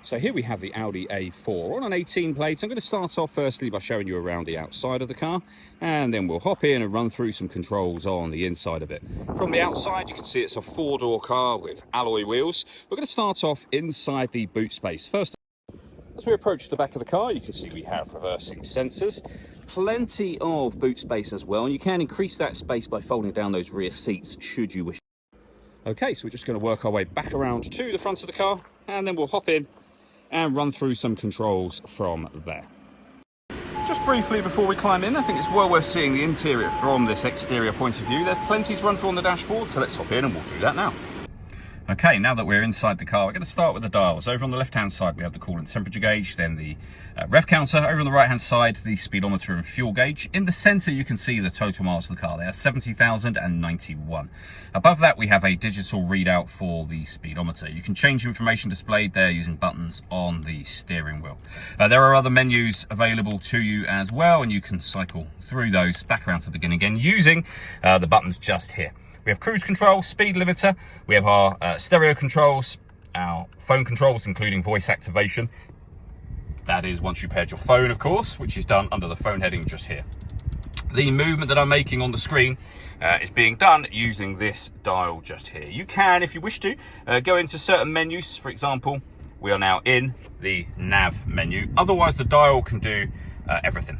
So here we have the Audi A4 on an 18 plate. I'm going to start off firstly by showing you around the outside of the car, and then we'll hop in and run through some controls on the inside of it. From the outside, you can see it's a four-door car with alloy wheels. We're going to start off inside the boot space. First, as we approach the back of the car, you can see we have reversing sensors. Plenty of boot space as well, and you can increase that space by folding down those rear seats should you wish. Okay, so we're just going to work our way back around to the front of the car, and then we'll hop in and run through some controls from there. Just briefly before we climb in, I think it's well worth seeing the interior from this exterior point of view. There's plenty to run through on the dashboard, so let's hop in and we'll do that now. Okay, now that we're inside the car, we're going to start with the dials. Over on the left-hand side, we have the coolant temperature gauge, then the rev counter. Over on the right-hand side, the speedometer and fuel gauge. In the centre, you can see the total miles of the car. They are 70,091. Above that, we have a digital readout for the speedometer. You can change information displayed there using buttons on the steering wheel. There are other menus available to you as well, and you can cycle through those back around to the beginning again using the buttons just here. We have cruise control, speed limiter, we have our stereo controls, our phone controls, including voice activation. That is once you paired your phone, of course, which is done under the phone heading just here. The movement that I'm making on the screen is being done using this dial just here. You can, if you wish to, go into certain menus. For example, we are now in the nav menu. Otherwise, the dial can do everything.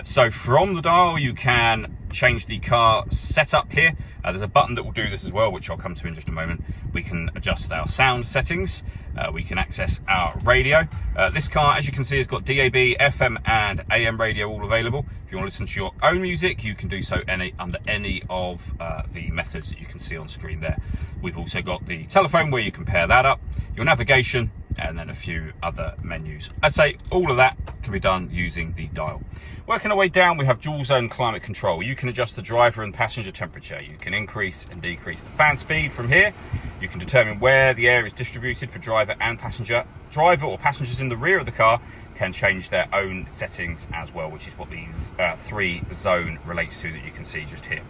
So from the dial, you can change the car setup here. There's a button that will do this as well, which I'll come to in just a moment. We can adjust our sound settings. We can access our radio. This car, as you can see, has got DAB, FM and AM radio all available. If you want to listen to your own music, you can do so under any of the methods that you can see on screen there. We've also got the telephone where you can pair that up, your navigation, and then a few other menus. I'd say all of that can be done using the dial. Working our way down, we have dual zone climate control. You can adjust the driver and passenger temperature. You can increase and decrease the fan speed from here. You can determine where the air is distributed for driver and passenger. Driver or passengers in the rear of the car can change their own settings as well, which is what the 3-zone relates to that you can see just here.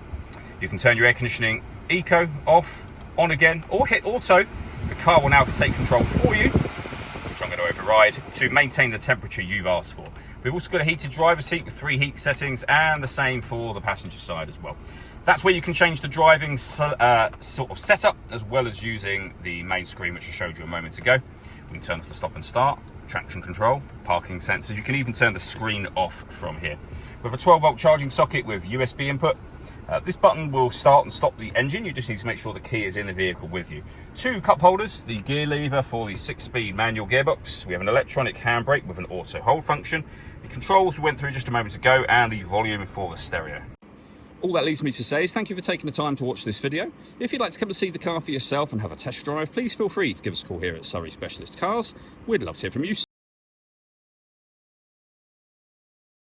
You can turn your air conditioning eco off, on again, or hit auto. The car will now take control for you, which I'm going to override, to maintain the temperature you've asked for. We've also got a heated driver seat with 3 heat settings, and the same for the passenger side as well. That's where you can change the driving sort of setup, as well as using the main screen, which I showed you a moment ago. We can turn off the stop and start, traction control, parking sensors. You can even turn the screen off from here. We have a 12-volt charging socket with USB input. This button will start and stop the engine. You just need to make sure the key is in the vehicle with you. 2 cup holders, the gear lever for the 6-speed manual gearbox. We have an electronic handbrake with an auto hold function. The controls we went through just a moment ago, and the volume for the stereo. All that leaves me to say is thank you for taking the time to watch this video. If you'd like to come and see the car for yourself and have a test drive, please feel free to give us a call here at Surrey Specialist Cars. We'd love to hear from you.